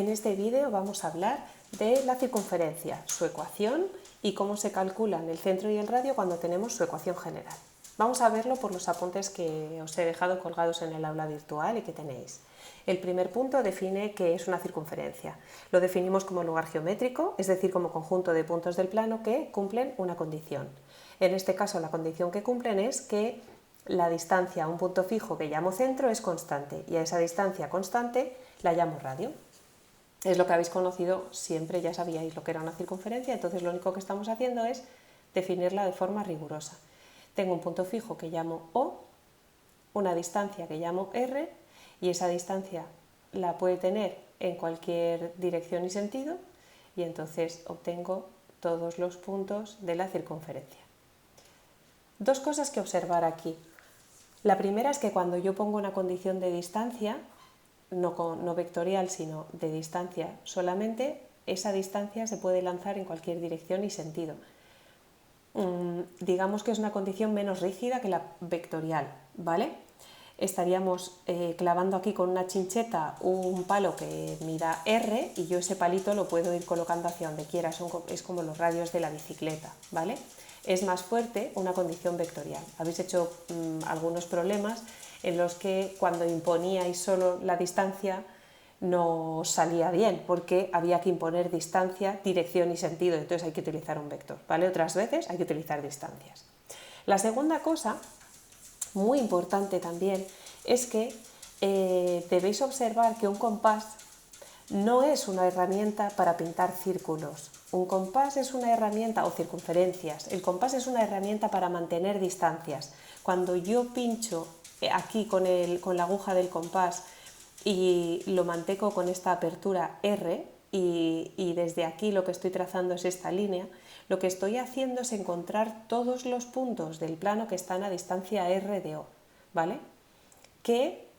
En este vídeo vamos a hablar de la circunferencia, su ecuación y cómo se calculan el centro y el radio cuando tenemos su ecuación general. Vamos a verlo por los apuntes que os he dejado colgados en el aula virtual y que tenéis. El primer punto define qué es una circunferencia. Lo definimos como lugar geométrico, es decir, como conjunto de puntos del plano que cumplen una condición. En este caso, la condición que cumplen es que la distancia a un punto fijo que llamo centro es constante y a esa distancia constante la llamo radio. Es lo que habéis conocido siempre, ya sabíais lo que era una circunferencia, entonces lo único que estamos haciendo es definirla de forma rigurosa. Tengo un punto fijo que llamo O, una distancia que llamo R, y esa distancia la puede tener en cualquier dirección y sentido, y entonces obtengo todos los puntos de la circunferencia. Dos cosas que observar aquí. La primera es que cuando yo pongo una condición de distancia, no vectorial, sino de distancia solamente, esa distancia se puede lanzar en cualquier dirección y sentido. Digamos que es una condición menos rígida que la vectorial, ¿vale? Estaríamos clavando aquí con una chincheta un palo que mida R y yo ese palito lo puedo ir colocando hacia donde quiera, es como los radios de la bicicleta, ¿vale? Es más fuerte una condición vectorial. Habéis hecho algunos problemas en los que cuando imponíais solo la distancia no salía bien porque había que imponer distancia, dirección y sentido, entonces hay que utilizar un vector, ¿vale? Otras veces hay que utilizar distancias. La segunda cosa, muy importante también, es que debéis observar que un compás no es una herramienta para pintar círculos. Un compás es una herramienta, o circunferencias, el compás es una herramienta para mantener distancias. Cuando yo pincho aquí con la aguja del compás y lo mantengo con esta apertura R y desde aquí lo que estoy trazando es esta línea, lo que estoy haciendo es encontrar todos los puntos del plano que están a distancia R de O, ¿vale? Que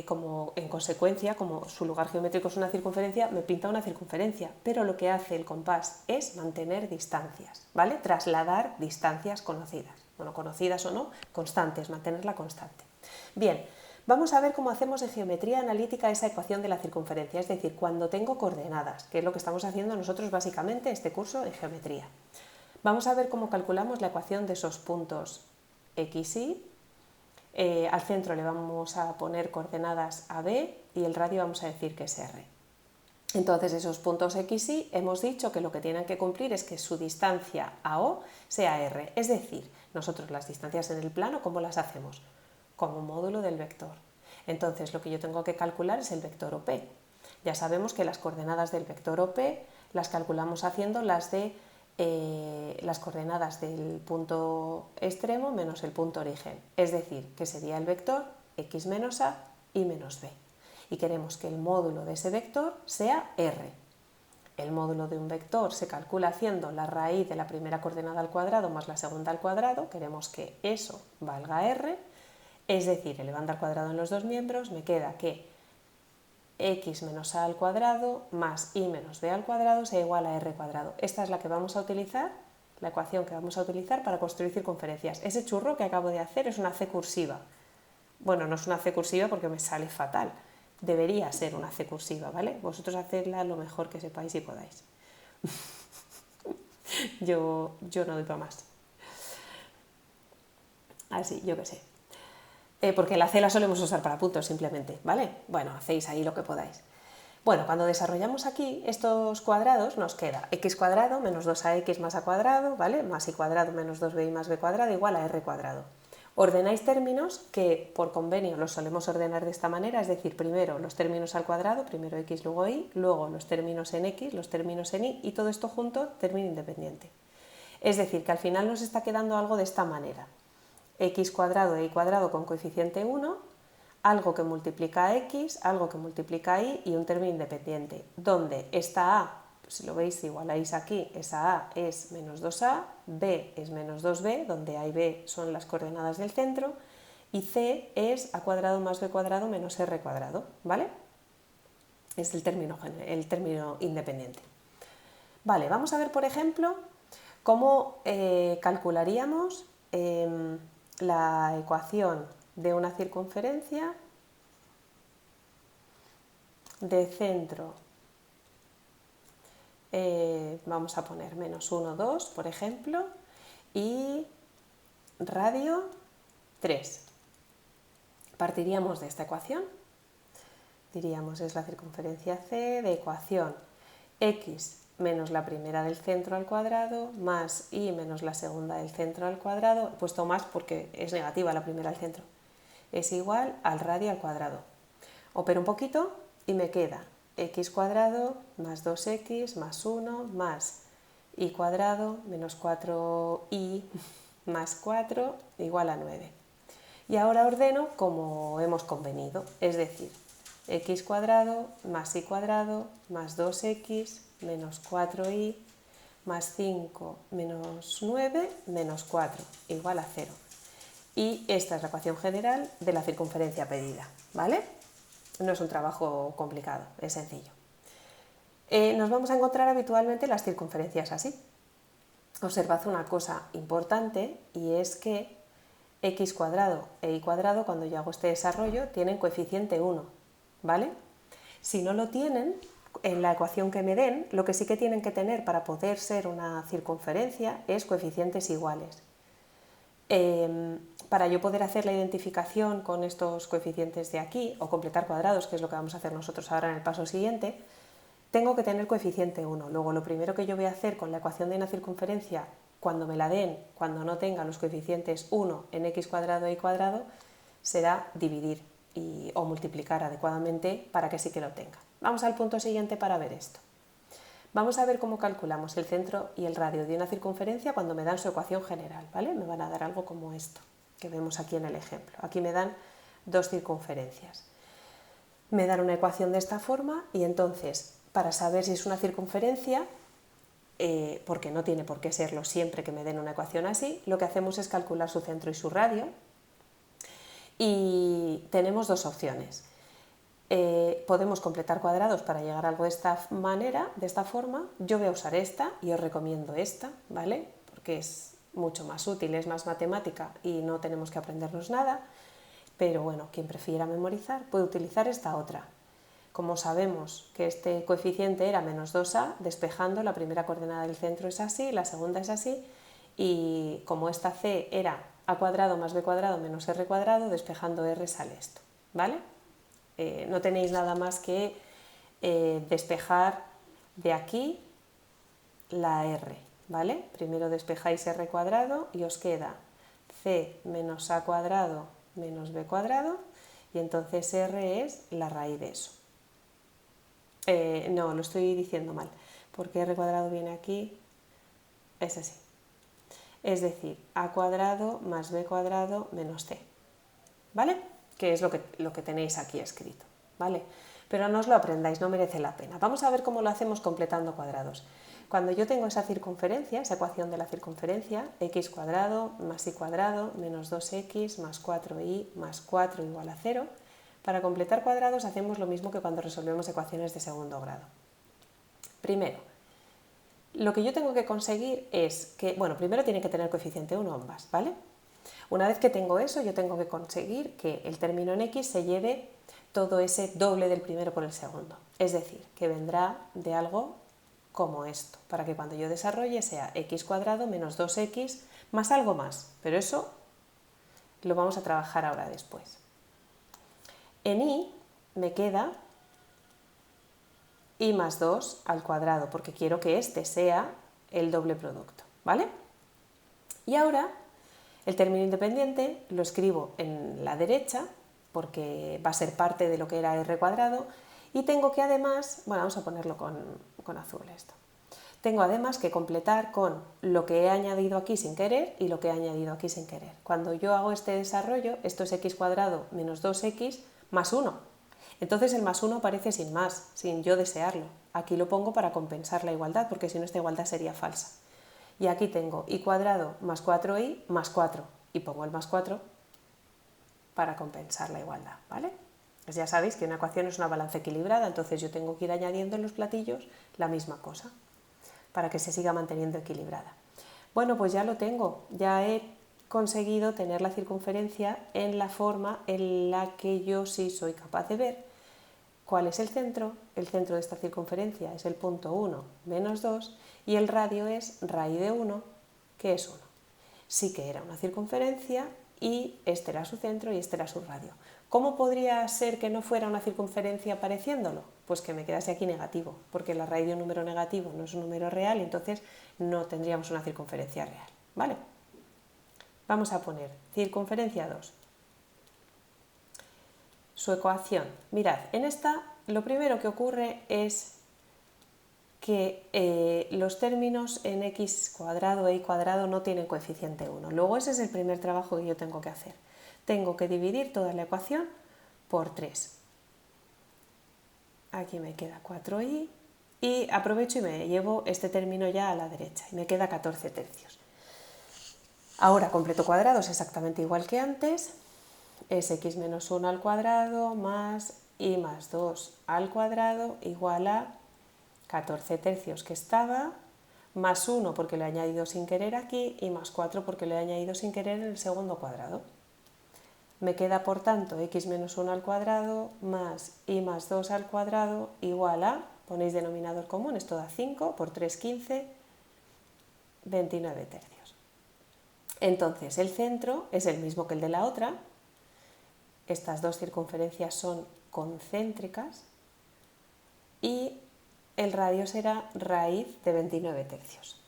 como en consecuencia, como su lugar geométrico es una circunferencia, me pinta una circunferencia, pero lo que hace el compás es mantener distancias, ¿vale? Trasladar distancias conocidas, bueno, conocidas o no, constantes, mantenerla constante. Bien, vamos a ver cómo hacemos en geometría analítica esa ecuación de la circunferencia, es decir, cuando tengo coordenadas, que es lo que estamos haciendo nosotros básicamente este curso en geometría. Vamos a ver cómo calculamos la ecuación de esos puntos x, y. Al centro le vamos a poner coordenadas a B y el radio vamos a decir que es R. Entonces esos puntos X, Y hemos dicho que lo que tienen que cumplir es que su distancia a O sea R. Es decir, nosotros las distancias en el plano, ¿cómo las hacemos? Como módulo del vector. Entonces lo que yo tengo que calcular es el vector OP. Ya sabemos que las coordenadas del vector OP las calculamos haciendo las de las coordenadas del punto extremo menos el punto origen, es decir, que sería el vector x menos a y menos b. Y queremos que el módulo de ese vector sea r. El módulo de un vector se calcula haciendo la raíz de la primera coordenada al cuadrado más la segunda al cuadrado, queremos que eso valga r, es decir, elevando al cuadrado en los dos miembros, me queda que x menos a al cuadrado más y menos b al cuadrado sea igual a r cuadrado. Esta es la que vamos a utilizar, la ecuación que vamos a utilizar para construir circunferencias. Ese churro que acabo de hacer es una C cursiva. Bueno, no es una C cursiva porque me sale fatal. Debería ser una C cursiva, ¿vale? Vosotros hacedla lo mejor que sepáis y podáis. yo no doy para más. Así, yo qué sé. Porque la C la solemos usar para puntos simplemente, ¿vale? Bueno, hacéis ahí lo que podáis. Bueno, cuando desarrollamos aquí estos cuadrados nos queda x cuadrado menos 2ax más a cuadrado, ¿vale? Más y cuadrado menos 2b más b cuadrado igual a r cuadrado. Ordenáis términos que por convenio los solemos ordenar de esta manera, es decir, primero los términos al cuadrado, primero x, luego y, luego los términos en x, los términos en y todo esto junto, término independiente. Es decir, que al final nos está quedando algo de esta manera. X cuadrado e y cuadrado con coeficiente 1, algo que multiplica a x, algo que multiplica a y un término independiente, donde esta a, si lo veis, igualáis aquí, esa a es menos 2a, b es menos 2b, donde a y b son las coordenadas del centro, y c es a cuadrado más b cuadrado menos r cuadrado, ¿vale? Es el término independiente. Vale, vamos a ver, por ejemplo, cómo calcularíamos la ecuación de una circunferencia de centro vamos a poner menos 1, 2, por ejemplo, y radio 3. Partiríamos de esta ecuación, diríamos es la circunferencia C de ecuación x menos la primera del centro al cuadrado más y menos la segunda del centro al cuadrado, he puesto más porque es negativa la primera al centro, es igual al radio al cuadrado. Opero un poquito y me queda x cuadrado más 2x más 1 más y cuadrado menos 4y más 4 igual a 9. Y ahora ordeno como hemos convenido, es decir, x cuadrado más y cuadrado más 2x menos 4y más 5 menos 9 menos 4 igual a 0. Y esta es la ecuación general de la circunferencia pedida, ¿vale? No es un trabajo complicado, es sencillo. Nos vamos a encontrar habitualmente las circunferencias así. Observad una cosa importante y es que x cuadrado e y cuadrado, cuando yo hago este desarrollo, tienen coeficiente 1, ¿vale? Si no lo tienen, en la ecuación que me den, lo que sí que tienen que tener para poder ser una circunferencia es coeficientes iguales. Para yo poder hacer la identificación con estos coeficientes de aquí, o completar cuadrados, que es lo que vamos a hacer nosotros ahora en el paso siguiente, tengo que tener coeficiente 1. Luego lo primero que yo voy a hacer con la ecuación de una circunferencia, cuando me la den, cuando no tenga los coeficientes 1 en x cuadrado e y cuadrado, será dividir o multiplicar adecuadamente para que sí que lo tenga. Vamos al punto siguiente para ver esto. Vamos a ver cómo calculamos el centro y el radio de una circunferencia cuando me dan su ecuación general, ¿vale? Me van a dar algo como esto, que vemos aquí en el ejemplo. Aquí me dan dos circunferencias. Me dan una ecuación de esta forma y entonces, para saber si es una circunferencia, porque no tiene por qué serlo siempre que me den una ecuación así, lo que hacemos es calcular su centro y su radio y tenemos dos opciones. Podemos completar cuadrados para llegar a algo de esta manera, de esta forma. Yo voy a usar esta y os recomiendo esta, ¿vale? Porque es mucho más útil, es más matemática y no tenemos que aprendernos nada. Pero bueno, quien prefiera memorizar puede utilizar esta otra. Como sabemos que este coeficiente era menos 2a, despejando la primera coordenada del centro es así, la segunda es así, y como esta c era a cuadrado más b cuadrado menos r cuadrado, despejando r sale esto, ¿vale? No tenéis nada más que despejar de aquí la r, ¿vale? Primero despejáis r cuadrado y os queda c menos a cuadrado menos b cuadrado y entonces r es la raíz de eso. No, lo estoy diciendo mal, porque r cuadrado viene aquí, es así. Es decir, a cuadrado más b cuadrado menos c, ¿vale? Que es lo que tenéis aquí escrito, ¿vale? Pero no os lo aprendáis, no merece la pena. Vamos a ver cómo lo hacemos completando cuadrados. Cuando yo tengo esa circunferencia, esa ecuación de la circunferencia, x cuadrado más y cuadrado menos 2x más 4y más 4 igual a 0, para completar cuadrados hacemos lo mismo que cuando resolvemos ecuaciones de segundo grado. Primero, lo que yo tengo que conseguir es que, bueno, primero tiene que tener coeficiente 1 ambas, ¿vale? Una vez que tengo eso, yo tengo que conseguir que el término en x se lleve todo ese doble del primero por el segundo. Es decir, que vendrá de algo como esto, para que cuando yo desarrolle sea x cuadrado menos 2x más algo más. Pero eso lo vamos a trabajar ahora después. En y me queda y más 2 al cuadrado, porque quiero que este sea el doble producto, ¿vale? Y ahora el término independiente lo escribo en la derecha, porque va a ser parte de lo que era r cuadrado, y tengo que además, bueno, vamos a ponerlo con azul esto, tengo además que completar con lo que he añadido aquí sin querer y lo que he añadido aquí sin querer. Cuando yo hago este desarrollo, esto es x cuadrado menos 2x más 1. Entonces el más 1 aparece sin más, sin yo desearlo. Aquí lo pongo para compensar la igualdad, porque si no esta igualdad sería falsa. Y aquí tengo y cuadrado más 4y más 4. Y pongo el más 4 para compensar la igualdad, ¿vale? Pues ya sabéis que una ecuación es una balanza equilibrada, entonces yo tengo que ir añadiendo en los platillos la misma cosa, para que se siga manteniendo equilibrada. Bueno, pues ya lo tengo, ya he conseguido tener la circunferencia en la forma en la que yo sí soy capaz de ver ¿Cuál es el centro? El centro de esta circunferencia es el punto 1 menos 2 y el radio es raíz de 1, que es 1. Sí que era una circunferencia y este era su centro y este era su radio. ¿Cómo podría ser que no fuera una circunferencia pareciéndolo? Pues que me quedase aquí negativo, porque la raíz de un número negativo no es un número real y entonces no tendríamos una circunferencia real. ¿Vale? Vamos a poner circunferencia 2. Su ecuación. Mirad, en esta lo primero que ocurre es que los términos en x cuadrado e y cuadrado no tienen coeficiente 1. Luego ese es el primer trabajo que yo tengo que hacer. Tengo que dividir toda la ecuación por 3. Aquí me queda 4y y aprovecho y me llevo este término ya a la derecha y me queda 14 tercios. Ahora completo cuadrados exactamente igual que antes. Es x menos 1 al cuadrado más y más 2 al cuadrado igual a 14 tercios que estaba, más 1 porque lo he añadido sin querer aquí y más 4 porque lo he añadido sin querer en el segundo cuadrado. Me queda por tanto x menos 1 al cuadrado más y más 2 al cuadrado igual a, ponéis denominador común, esto da 5 por 3, 15, 29 tercios. Entonces el centro es el mismo que el de la otra. Estas dos circunferencias son concéntricas y el radio será raíz de 29 tercios.